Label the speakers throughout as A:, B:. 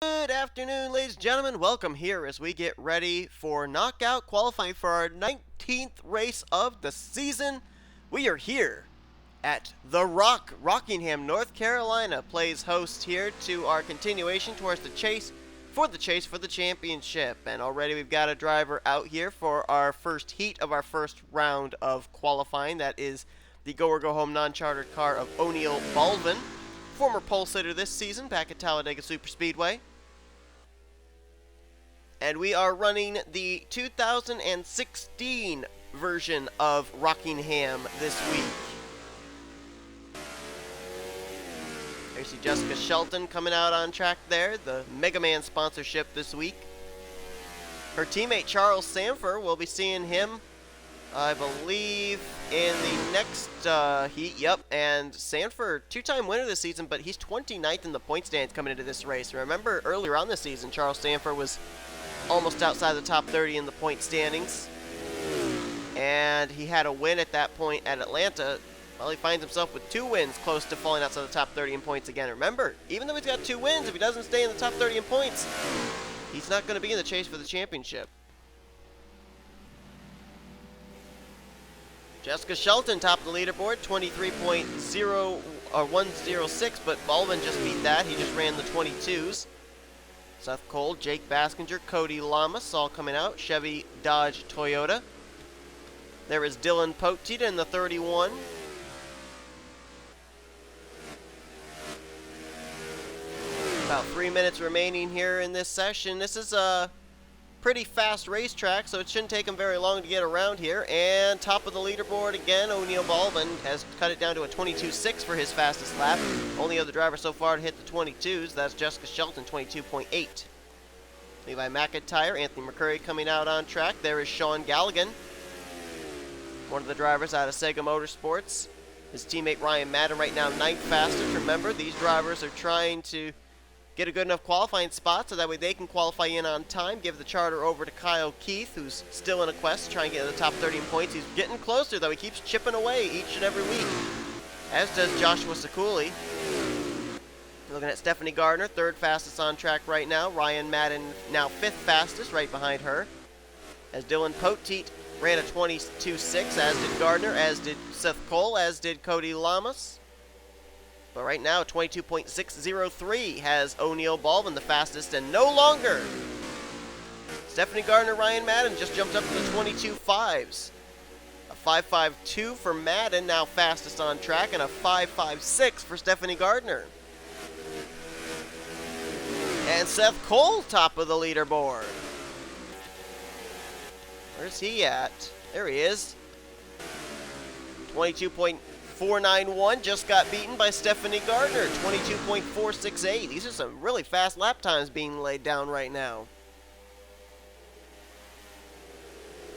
A: Good afternoon, ladies and gentlemen. Welcome here as we get ready for knockout qualifying for our 19th race of the season. We are here at The Rock. Rockingham, North Carolina plays host here to our continuation towards the chase for the championship. And already we've got a driver out here for our first heat of our first round of qualifying. That is the Go or Go Home non-chartered car of Neal Balvin, former pole sitter this season back at Talladega Superspeedway. And we are running the 2016 version of Rockingham this week. There you see Jessica Shelton coming out on track there, the Mega Man sponsorship this week. Her teammate Charles Sandfer, will be seeing him, I believe, in the next heat. Yep, and Sandfer, two-time winner this season, but he's 29th in the point stands coming into this race. Remember, earlier on this season, Charles Sandfer was almost outside the top 30 in the point standings, and he had a win at that point at Atlanta. Well, he finds himself with 2 wins, close to falling outside the top 30 in points again. Remember, even though he's got 2 wins, if he doesn't stay in the top 30 in points, he's not going to be in the chase for the championship. Jessica Shelton, top of the leaderboard, 23.0106, but Balvin just beat that. He just ran the 22s. Seth Cole, Jake Baskinger, Cody Llamas all coming out. Chevy, Dodge, Toyota. There is Dillon Poteet in the 31. About 3 minutes remaining here in this session. This is a pretty fast racetrack, so it shouldn't take him very long to get around here. And top of the leaderboard again, Neal Balvin has cut it down to a 22.6 for his fastest lap. Only other driver so far to hit the 22s, that's Jessica Shelton, 22.8. Levi McIntire, Anthony McCrury coming out on track. There is Shaun Gallighan, one of the drivers out of Sega Motorsports. His teammate Ryan Madden right now 9th fastest. Remember, these drivers are trying to get a good enough qualifying spot so that way they can qualify in on time. Give the charter over to Kyle Keith, who's still in a quest to try and get to the top 30 in points. He's getting closer, though. He keeps chipping away each and every week, as does Joshua Ciculli. Looking at Stephanie Gardner, 3rd fastest on track right now. Ryan Madden now 5th fastest, right behind her. As Dillon Poteet ran a 22.6, as did Gardner, as did Seth Cole, as did Cody Llamas. But right now, 22.603 has Neal Balvin the fastest, and no longer. Stephanie Gardner, Ryan Madden just jumped up to the 22.5s. A 5.52 for Madden, now fastest on track, and a 5.56 for Stephanie Gardner. And Seth Cole, top of the leaderboard. Where's he at? There he is. 22.491, just got beaten by Stephanie Gardner, 22.468. These are some really fast lap times being laid down right now.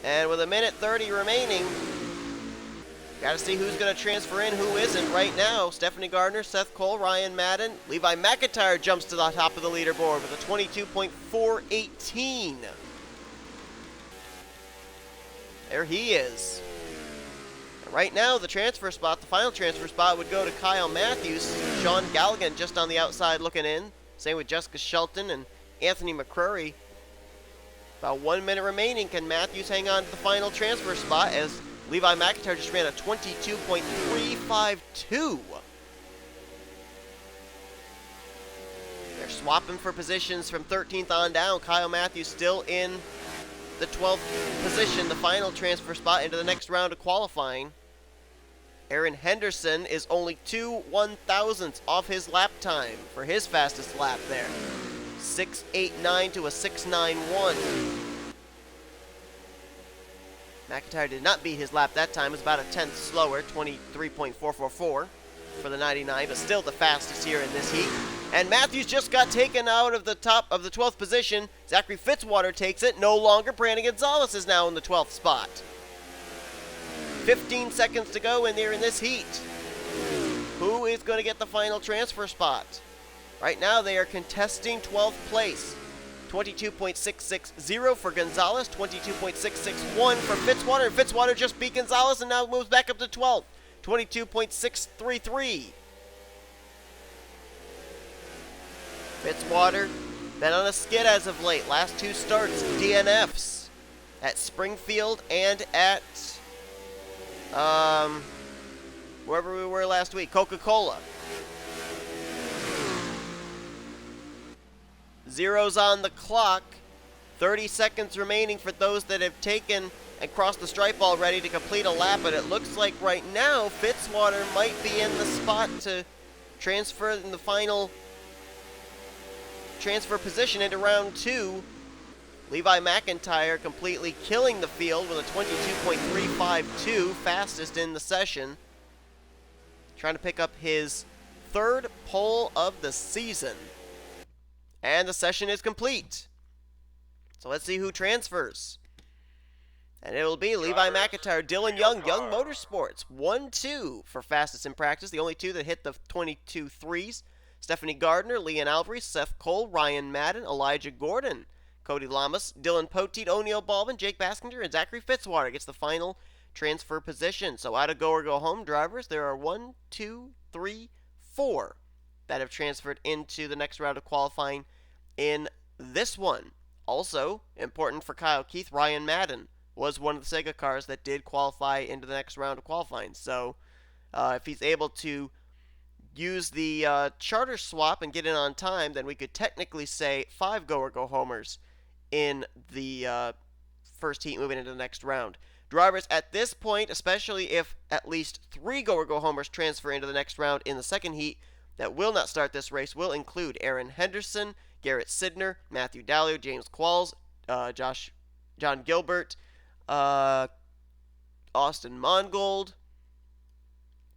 A: And with 1:30 remaining, got to see who's going to transfer in, who isn't right now. Stephanie Gardner, Seth Cole, Ryan Madden. Levi McIntire jumps to the top of the leaderboard with a 22.418. There he is. Right now, the transfer spot, the final transfer spot, would go to Kyle Mathews. Shaun Gallighan just on the outside looking in. Same with Jessica Shelton and Anthony McCrury. About 1 minute remaining. Can Mathews hang on to the final transfer spot as Levi McIntire just ran a 22.352. They're swapping for positions from 13th on down. Kyle Mathews still in the 12th position, the final transfer spot into the next round of qualifying. Aaron Henderson is only 2 1/1000ths off his lap time for his fastest lap there. 6.89 to a 6.91. McIntyre did not beat his lap that time. It was about a 10th slower, 23.444 for the 99, but still the fastest here in this heat. And Mathews just got taken out of the top of the 12th position. Zachary Fitzwater takes it. No longer. Brandon Gonzales is now in the 12th spot. 15 seconds to go in there in this heat. Who is going to get the final transfer spot? Right now they are contesting 12th place. 22.660 for Gonzales, 22.661 for Fitzwater. And Fitzwater just beat Gonzales and now moves back up to 12th. 22.633. Fitzwater Been on a skid as of late. Last 2 starts, DNFs at Springfield and at wherever we were last week, Coca-Cola. Zeros on the clock. 30 seconds remaining for those that have taken and crossed the stripe already to complete a lap, but it looks like right now Fitzwater might be in the spot to transfer in the final transfer position into round 2. Levi McIntire completely killing the field with a 22.352, fastest in the session. Trying to pick up his 3rd pole of the season. And the session is complete. So let's see who transfers. And it'll be Levi McIntire, Dillon Young, Young Motorsports. 1-2 for fastest in practice. The only 2 that hit the 22 threes. Stephanie Gardner, Leon Alavrise, Seth Cole, Ryan Madden, Elijah Gordon, Cody Llamas, Dillon Poteet, Neal Balvin, Jake Baskinger, and Zachary Fitzwater gets the final transfer position. So out of go or go home drivers, there are 1, 2, 3, 4 that have transferred into the next round of qualifying in this one. Also, important for Kyle Keith, Ryan Madden was one of the Sega cars that did qualify into the next round of qualifying. So if he's able to use the charter swap and get in on time, then we could technically say 5 go or go homers in the first heat moving into the next round. Drivers at this point, especially if at least 3 go or go homers transfer into the next round in the second heat that will not start this race, will include Aaron Henderson, Garrett Sidner, Matthew Dallio, James Qualls, John Gilbert, Austin Mongold,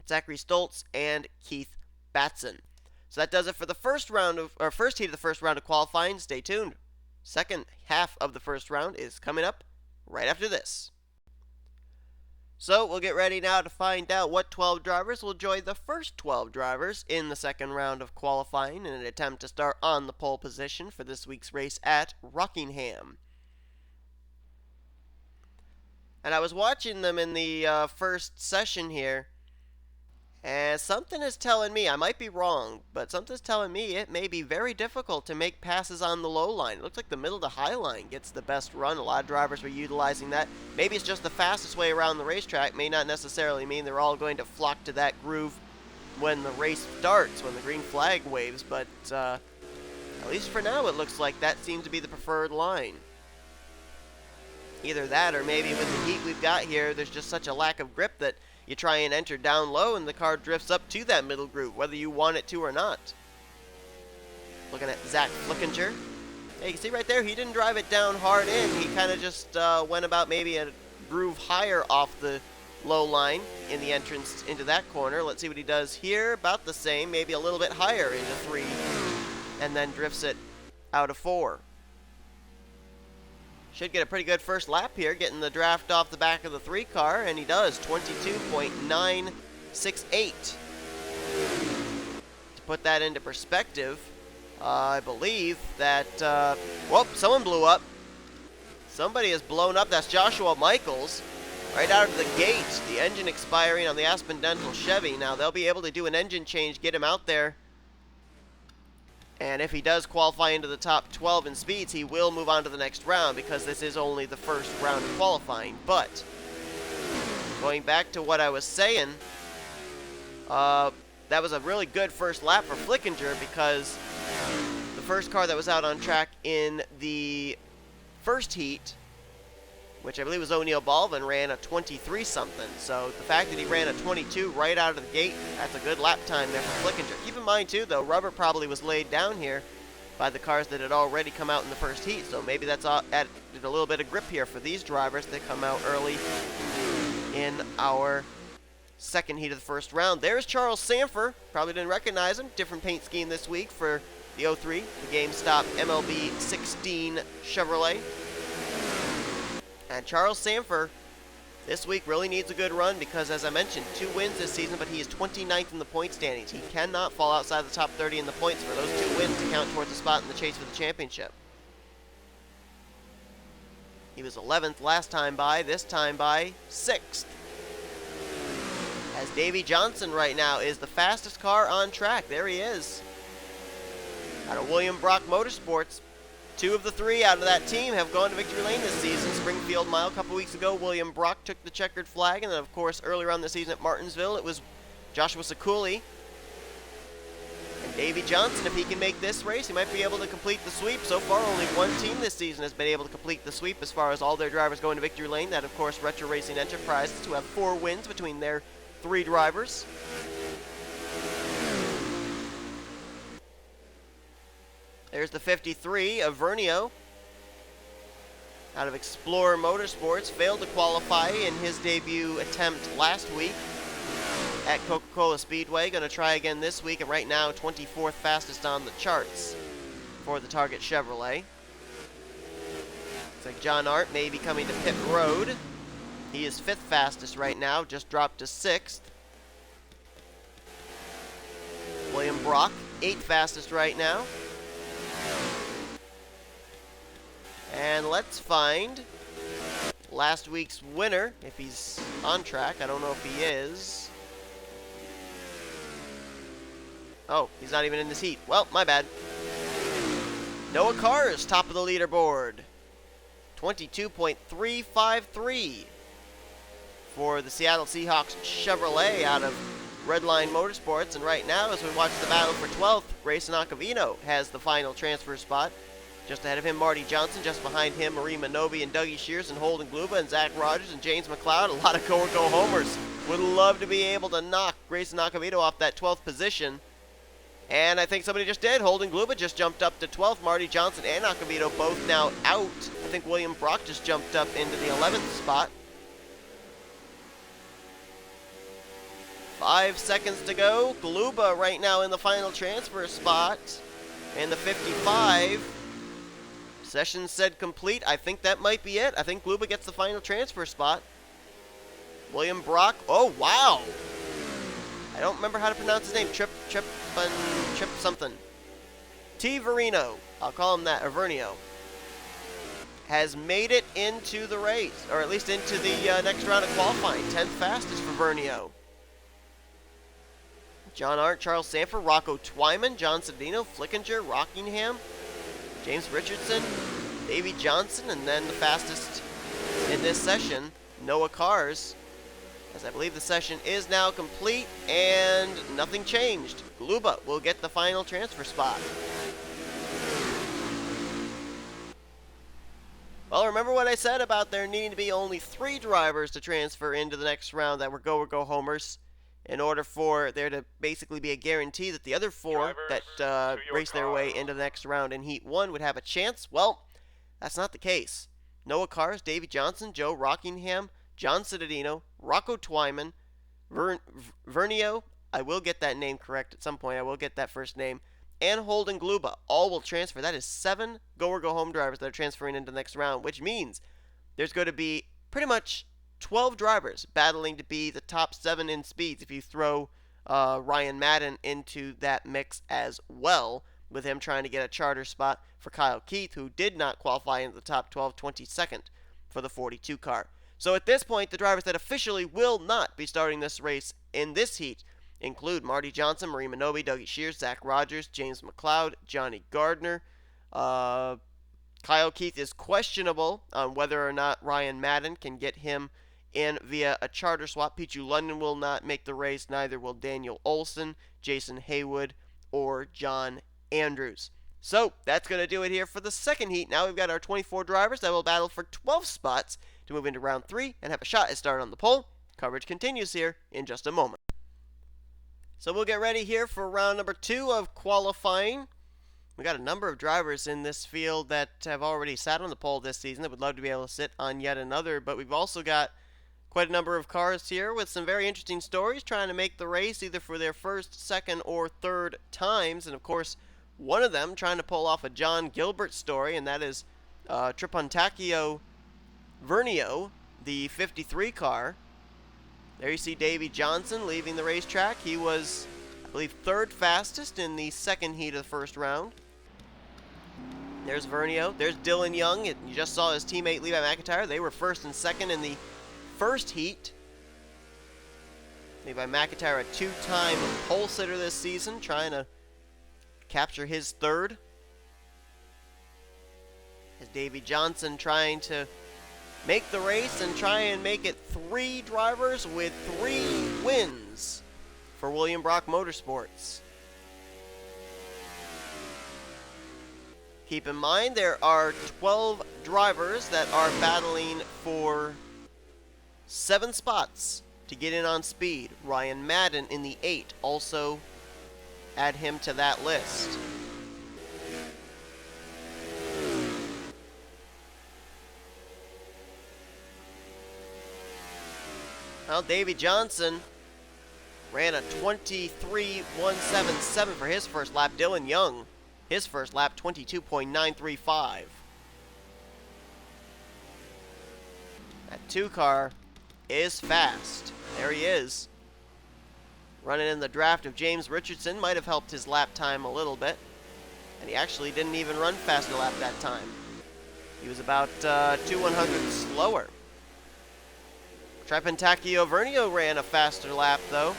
A: Zachary Stoltz, and Keith Batson. So that does it for the first heat of the first round of qualifying. Stay tuned. Second half of the first round is coming up right after this. So we'll get ready now to find out what 12 drivers will join the first 12 drivers in the second round of qualifying in an attempt to start on the pole position for this week's race at Rockingham. And I was watching them in the first session here, and something is telling me, I might be wrong, but something's telling me it may be very difficult to make passes on the low line. It looks like the middle to high line gets the best run. A lot of drivers were utilizing that. Maybe it's just the fastest way around the racetrack. May not necessarily mean they're all going to flock to that groove when the race starts, when the green flag waves, but at least for now it looks like that seems to be the preferred line. Either that, or maybe with the heat we've got here, there's just such a lack of grip that you try and enter down low and the car drifts up to that middle groove, whether you want it to or not. Looking at Zack Flickinger. Hey, you can see right there, he didn't drive it down hard in. He kind of just went about maybe a groove higher off the low line in the entrance into that corner. Let's see what he does here. About the same, maybe a little bit higher into 3, and then drifts it out of 4. Should get a pretty good first lap here, getting the draft off the back of the 3 car, and he does, 22.968. To put that into perspective, I believe that, whoop, someone blew up. Somebody has blown up. That's Joshua Michaels, right out of the gate. The engine expiring on the Aspen Dental Chevy. Now, they'll be able to do an engine change, get him out there. And if he does qualify into the top 12 in speeds, he will move on to the next round because this is only the first round of qualifying. But, going back to what I was saying, that was a really good first lap for Flickinger because the first car that was out on track in the first heat, which I believe was Neal Balvin, ran a 23-something. So the fact that he ran a 22 right out of the gate, that's a good lap time there for Flickinger. Keep in mind, too, though, rubber probably was laid down here by the cars that had already come out in the first heat. So maybe that's added a little bit of grip here for these drivers that come out early in our second heat of the first round. There's Charles Sandfer. Probably didn't recognize him. Different paint scheme this week for the 03, the GameStop MLB 16 Chevrolet. And Charles Sandfer this week really needs a good run because, as I mentioned, 2 wins this season, but he is 29th in the point standings. He cannot fall outside the top 30 in the points for those 2 wins to count towards a spot in the chase for the championship. He was 11th last time by, this time by 6th. As Davey Johnson right now is the fastest car on track. There he is. Out of William Brock Motorsports. 2 of the 3 out of that team have gone to victory lane this season. Springfield Mile a couple weeks ago, William Brock took the checkered flag, and then of course earlier on the season at Martinsville, it was Joshua Ciculli. And Davey Johnson, if he can make this race, he might be able to complete the sweep. So far, only one team this season has been able to complete the sweep as far as all their drivers going to victory lane. That, of course, Retro Racing Enterprises, who have 4 wins between their 3 drivers. There's the 53 of Vernio out of Explorer Motorsports. Failed to qualify in his debut attempt last week at Coca-Cola Speedway. Going to try again this week, and right now 24th fastest on the charts for the Target Chevrolet. Looks like John Arndt may be coming to pit road. He is 5th fastest right now, just dropped to 6th. William Brock, 8th fastest right now. And let's find last week's winner, if he's on track. I don't know if he is. Oh, he's not even in this heat. Well, my bad. Noah Cars, top of the leaderboard. 22.353 for the Seattle Seahawks Chevrolet out of Redline Motorsports. And right now, as we watch the battle for 12th, Grayson Acevedo has the final transfer spot. Just ahead of him, Marty Johnson. Just behind him, Marie Minobi and Dougie Shears and Holden Gluba and Zach Rogers and James McLeod. A lot of go-or-go homers. Would love to be able to knock Grayson Acevedo off that 12th position. And I think somebody just did. Holden Gluba just jumped up to 12th. Marty Johnson and Acevedo both now out. I think William Brock just jumped up into the 11th spot. 5 seconds to go. Gluba right now in the final transfer spot. And the 55. Sessions said complete. I think that might be it. I think Gluba gets the final transfer spot. William Brock. Oh, wow. I don't remember how to pronounce his name. Trip something. T. Verino. I'll call him that. Or Vernio. Has made it into the race. Or at least into the next round of qualifying. 10th fastest for Vernio. John Arndt, Charles Sandfer, Rocco Twyman, John Cittadino, Flickinger, Rockingham, James Richardson, Davey Johnson, and then the fastest in this session, Noah Cars, as I believe the session is now complete and nothing changed. Gluba will get the final transfer spot. Well, remember what I said about there needing to be only 3 drivers to transfer into the next round that were go-or-go homers in order for there to basically be a guarantee that the other 4 that race their way into the next round in Heat 1 would have a chance. Well, that's not the case. Noah Cars, Davey Johnson, Joe Rockingham, John Cittadino, Rocco Twyman, Vernio, I will get that name correct at some point, I will get that first name, and Holden Gluba all will transfer. That is 7 go-or-go-home drivers that are transferring into the next round, which means there's going to be pretty much 12 drivers battling to be the top 7 in speeds if you throw Ryan Madden into that mix as well, with him trying to get a charter spot for Kyle Keith, who did not qualify into the top 12, 22nd for the 42 car. So at this point, the drivers that officially will not be starting this race in this heat include Marty Johnson, Marie Minobi, Dougie Shears, Zach Rogers, James McLeod, Johnny Gardner. Kyle Keith is questionable on whether or not Ryan Madden can get him in via a charter swap. Pichu London will not make the race, neither will Daniel Olson, Jason Haywood, or John Andrews. So that's going to do it here for the second heat. Now we've got our 24 drivers that will battle for 12 spots to move into round 3 and have a shot at starting on the pole. Coverage continues here in just a moment. So we'll get ready here for round number 2 of qualifying. We got a number of drivers in this field that have already sat on the pole this season that would love to be able to sit on yet another, but we've also got quite a number of cars here with some very interesting stories trying to make the race either for their first, second, or third times. And of course, one of them trying to pull off a John Gilbert story, and that is Tripontakio Vernio, the 53 car. There you see Davey Johnson leaving the racetrack. He was, I believe, 3rd fastest in the second heat of the first round. There's Vernio. There's Dillon Young. You just saw his teammate Levi McIntire. They were 1st and 2nd in the first heat. Levi McIntire, a 2-time pole sitter this season, trying to capture his 3rd. Davey Johnson trying to make the race and try and make it 3 drivers with 3 wins for William Brock Motorsports. Keep in mind there are 12 drivers that are battling for 7 spots to get in on speed. Ryan Madden in the 8. Also add him to that list. Well, Davey Johnson ran a 23.177 for his first lap. Dillon Young, his first lap, 22.935. That 2 car is fast. There he is. Running in the draft of James Richardson might have helped his lap time a little bit. And he actually didn't even run faster lap that time. He was about 2/100 slower. Tripentacchio Vernio ran a faster lap, though.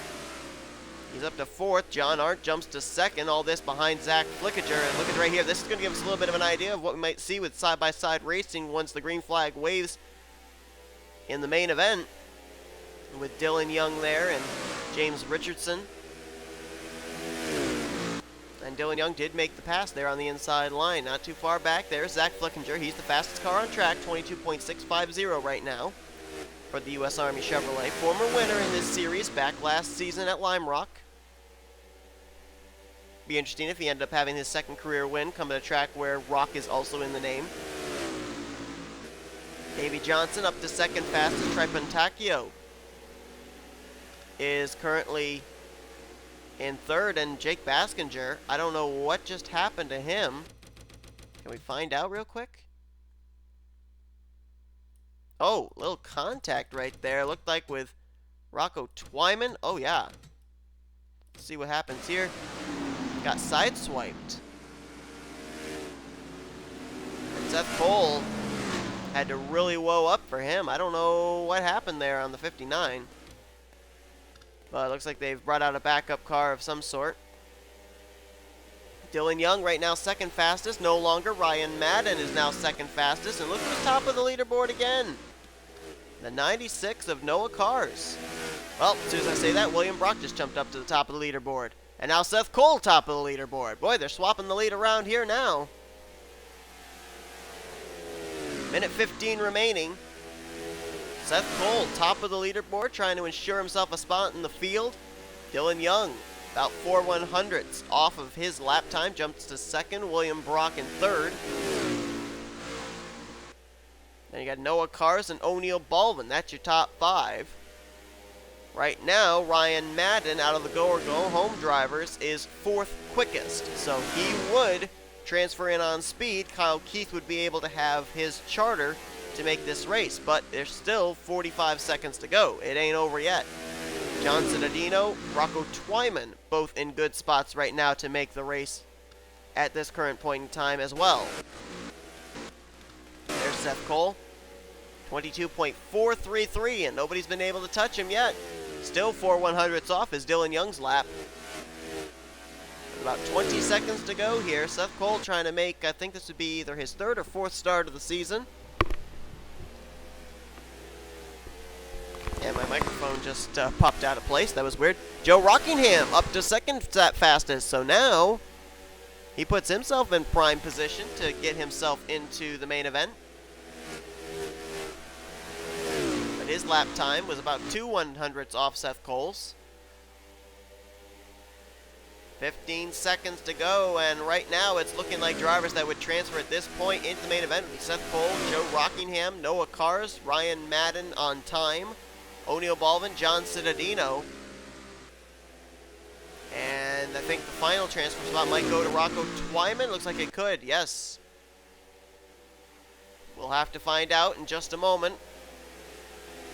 A: He's up to 4th. John Arndt jumps to 2nd. All this behind Zack Flickinger. And look at right here. This is going to give us a little bit of an idea of what we might see with side-by-side racing once the green flag waves in the main event. With Dillon Young there and James Richardson. And Dillon Young did make the pass there on the inside line. Not too far back there. Zack Flickinger. He's the fastest car on track. 22.650 right now for the U.S. Army Chevrolet. Former winner in this series back last season at Lime Rock. Be interesting if he ended up having his 2nd career win come at a track where Rock is also in the name. Davey Johnson up to 2nd fastest. Tripentacchio is currently in 3rd, and Jake Baskinger, I don't know what just happened to him. Can we find out real quick? Oh, little contact right there. Looked like with Rocco Twyman. Oh, yeah. Let's see what happens here. Got sideswiped. And Seth Cole had to really woe up for him. I don't know what happened there on the 59. But it looks like they've brought out a backup car of some sort. Dillon Young right now 2nd fastest. No longer. Ryan Madden is now 2nd fastest. And look who's top of the leaderboard again. The 96 of Noah Cars. Well, as soon as I say that, William Brock just jumped up to the top of the leaderboard. And now Seth Cole top of the leaderboard. Boy, they're swapping the lead around here now. Minute 15 remaining. Seth Cole, top of the leaderboard, trying to ensure himself a spot in the field. Dillon Young, about 4/100ths off of his lap time, jumps to 2nd. William Brock in 3rd. Then you got Noah Cars and Neal Balvin. That's your top 5. Right now, Ryan Madden, out of the go-or-go-home drivers, is 4th quickest. So he would transfer in on speed. Kyle Keith would be able to have his charter to make this race, but there's still 45 seconds to go. It ain't over yet. John Cittadino, Rocco Twyman, both in good spots right now to make the race at this current point in time as well. There's Seth Cole, 22.433, and nobody's been able to touch him yet. Still 4/100ths off is Dillon Young's lap. About 20 seconds to go here. Seth Cole trying to make, I think this would be either his 3rd or 4th start of the season. And my microphone just popped out of place. That was weird. Joe Rockingham up to 2nd fastest. So now he puts himself in prime position to get himself into the main event. But his lap time was about 2/100ths off Seth Cole's. 15 seconds to go, and right now it's looking like drivers that would transfer at this point into the main event would be Seth Cole, Joe Rockingham, Noah Cars, Ryan Madden on time, Neal Balvin, John Cittadino. And I think the final transfer spot might go to Rocco Twyman. Looks like it could, yes. We'll have to find out in just a moment.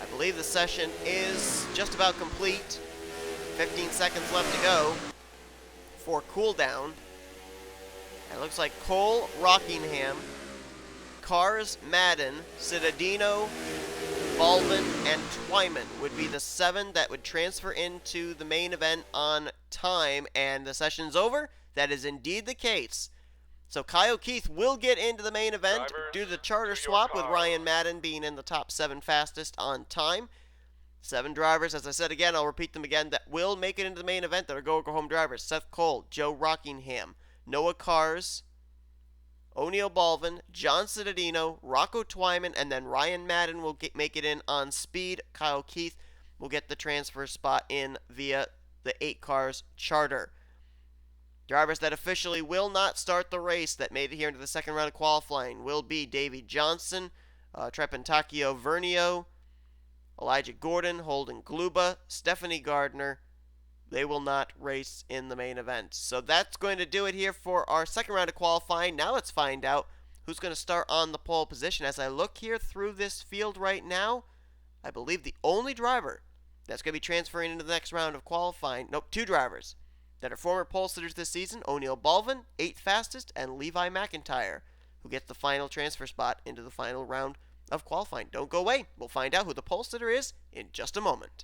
A: I believe the session is just about complete. 15 seconds left to go for cooldown. And it looks like Cole, Rockingham, Cars, Madden, Cittadino, Balvin, and Twyman would be the 7 that would transfer into the main event on time. And the session's over. That is indeed the case. So Kyle Keith will get into the main event
B: Drivers,
A: due to the charter
B: to your
A: swap with
B: car.
A: Ryan Madden being in the top 7 fastest on time. 7 drivers, as I said again, I'll repeat them again, that will make it into the main event that are go-home drivers. Seth Cole, Joe Rockingham, Noah Cars, O'Neal Balvin, John Cittadino, Rocco Twyman, and then Ryan Madden will make it in on speed. Kyle Keith will get the transfer spot in via the 8 cars charter. Drivers that officially will not start the race that made it here into the second round of qualifying will be Davey Johnson, Trepentakio Vernio, Elijah Gordon, Holden Gluba, Stephanie Gardner. They will not race in the main event. So that's going to do it here for our second round of qualifying. Now let's find out who's going to start on the pole position. As I look here through this field right now, I believe the only driver that's going to be transferring into the next round of qualifying, 2 drivers that are former pole sitters this season, O'Neal Balvin, 8th fastest, and Levi McIntire, who gets the final transfer spot into the final round of qualifying. Don't go away. We'll find out who the pole sitter is in just a moment.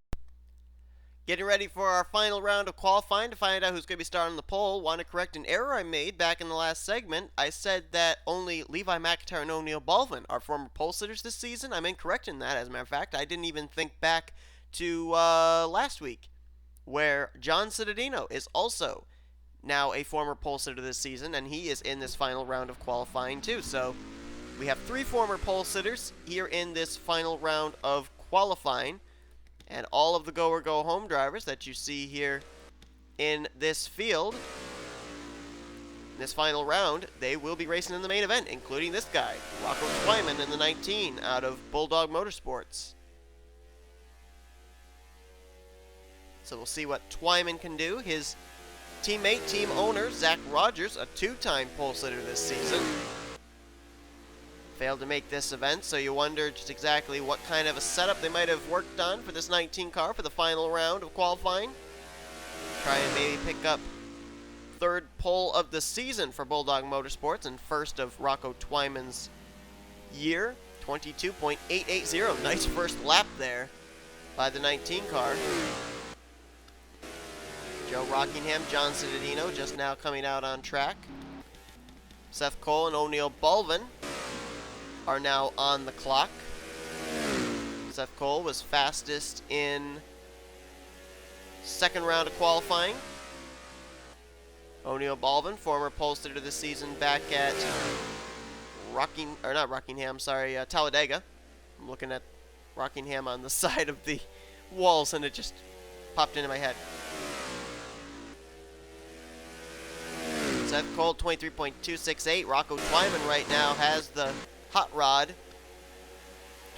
A: Getting ready for our final round of qualifying to find out who's going to be starting on the pole. Want to correct an error I made back in the last segment. I said that only Levi McIntire and O'Neal Balvin are former pole sitters this season. I'm incorrect in that, as a matter of fact. I didn't even think back to last week, where John Cittadino is also now a former pole sitter this season, and he is in this final round of qualifying too. So we have 3 former pole sitters here in this final round of qualifying, and all of the go or go home drivers that you see here in this field, in this final round, they will be racing in the main event, including this guy, Rocco Twyman in the 19 out of Bulldog Motorsports. So we'll see what Twyman can do. His teammate, team owner, Zach Rogers, a 2-time pole sitter this season, failed to make this event, so you wonder just exactly what kind of a setup they might have worked on for this 19 car for the final round of qualifying. Try and maybe pick up 3rd pole of the season for Bulldog Motorsports and first of Rocco Twyman's year, 22.880. Nice first lap there by the 19 car. Joe Rockingham, John Cittadino just now coming out on track. Seth Cole and O'Neal Balvin are now on the clock. Seth Cole was fastest in second round of qualifying. O'Neal Balvin, former pole sitter this season back at Talladega. I'm looking at Rockingham on the side of the walls and it just popped into my head. Seth Cole, 23.268. Rocco Twyman right now has the hot rod,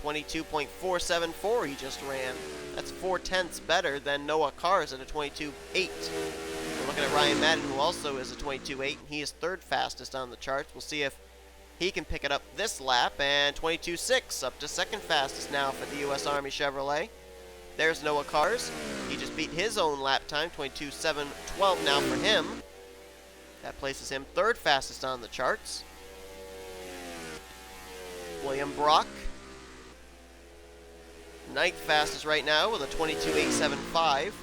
A: 22.474 he just ran. That's 4/10 better than Noah Cars at a 22.8. We're looking at Ryan Madden, who also is a 22.8, and he is 3rd fastest on the charts. We'll see if he can pick it up this lap, and 22.6 up to 2nd fastest now for the U.S. Army Chevrolet. There's Noah Cars. He just beat his own lap time, 22.712 now for him. That places him 3rd fastest on the charts. William Brock, 9th fastest right now with a 22.875.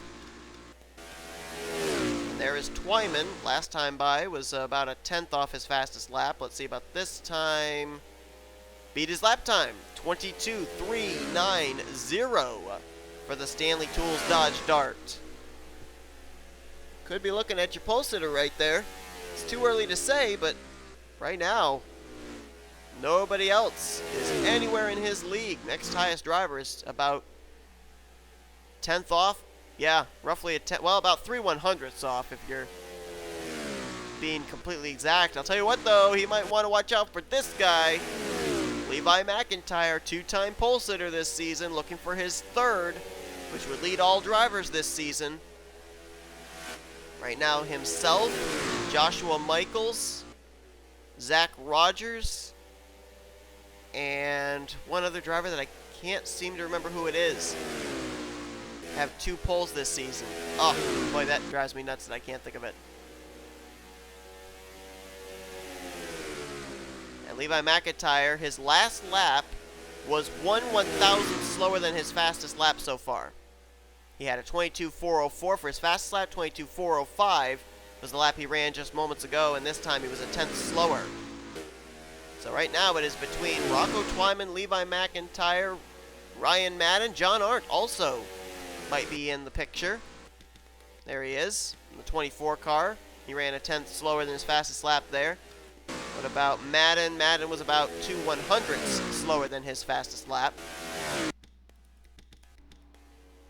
A: And there is Twyman. Last time by was about a 10th off his fastest lap. Let's see about this time. Beat his lap time, 22.390 for the Stanley Tools Dodge Dart. Could be looking at your pole sitter right there. It's too early to say, but right now, nobody else is anywhere in his league. Next highest driver is about 10th off. Yeah, roughly about 3/100ths off if you're being completely exact. I'll tell you what though, he might want to watch out for this guy. Levi McIntire, 2-time pole sitter this season, looking for his 3rd, which would lead all drivers this season. Right now himself, Joshua Michaels, Zach Rogers, and one other driver that I can't seem to remember who it is, have 2 poles this season. Oh, boy, that drives me nuts that I can't think of it. And Levi McIntire, his last lap was 1/1000th slower than his fastest lap so far. He had a 22.404 for his fastest lap, 22.405 was the lap he ran just moments ago, and this time he was a tenth slower. So right now it is between Rocco Twyman, Levi McIntire, Ryan Madden. John Arndt also might be in the picture. There he is, in the 24 car. He ran a tenth slower than his fastest lap there. What about Madden? Madden was about 2/100ths slower than his fastest lap.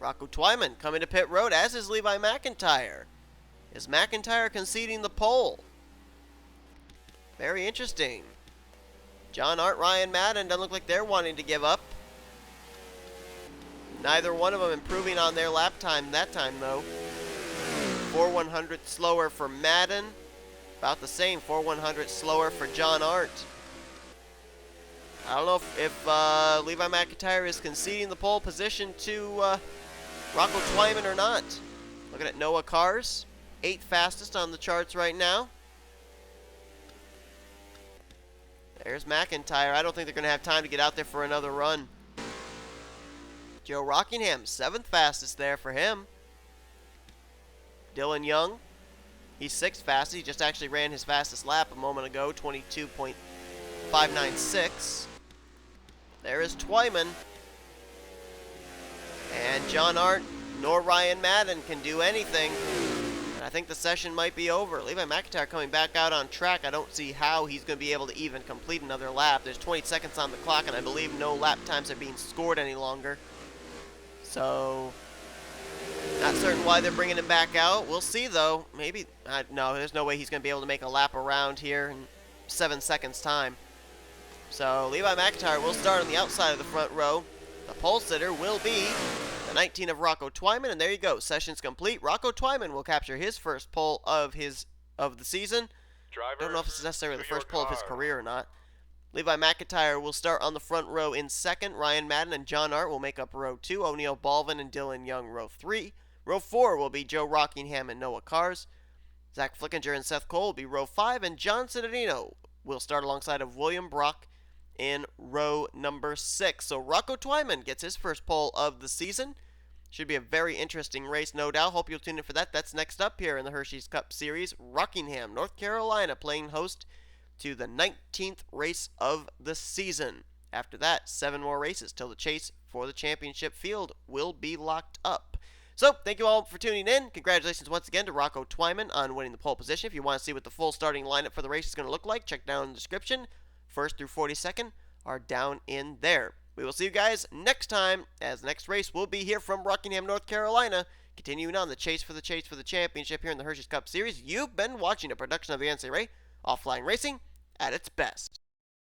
A: Rocco Twyman coming to pit road, as is Levi McIntire. Is McIntire conceding the pole? Very interesting. John Arndt, Ryan Madden, doesn't look like they're wanting to give up. Neither one of them improving on their lap time that time, though. 4/100ths slower for Madden. About the same, 4/100ths slower for John Arndt. I don't know if Levi McIntire is conceding the pole position to Rocco Twyman or not. Looking at Noah cars, 8th fastest on the charts right now. There's McIntire. I don't think they're going to have time to get out there for another run. Joe Rockingham, 7th fastest there for him. Dillon Young, he's 6th fastest. He just actually ran his fastest lap a moment ago, 22.596. There is Twyman. And John Arndt nor Ryan Madden can do anything. And I think the session might be over. Levi McIntire coming back out on track. I don't see how he's going to be able to even complete another lap. There's 20 seconds on the clock, and I believe no lap times are being scored any longer. So, not certain why they're bringing him back out. We'll see, though. Maybe, no, there's no way he's going to be able to make a lap around here in 7 seconds' time. So, Levi McIntire will start on the outside of the front row. The pole sitter will be the 19 of Rocco Twyman, and there you go. Session's complete. Rocco Twyman will capture his first pole of the season. Don't know if it's necessarily the first pole of his career or not. Levi McIntire will start on the front row in second. Ryan Madden and John Arndt will make up row 2. Neal Balvin and Dillon Young row 3. Row 4 will be Joe Rockingham and Noah Cars. Zack Flickinger and Seth Cole will be row 5, and John Cittadino will start alongside of William Brock in row number 6. So Rocco Twyman gets his first pole of the season. Should be a very interesting race, no doubt. Hope you'll tune in for that. That's next up here in the Hersheys Cup Series. Rockingham, North Carolina, playing host to the 19th race of the season. After that, 7 more races till the chase for the championship field will be locked up. So, thank you all for tuning in. Congratulations once again to Rocco Twyman on winning the pole position. If you want to see what the full starting lineup for the race is going to look like, check down in the description. 1st through 42nd are down in there. We will see you guys next time, as the next race will be here from Rockingham, North Carolina, continuing on the chase for the championship here in the Hersheys Cup Series. You've been watching a production of the NNSCRA, offline racing at its best.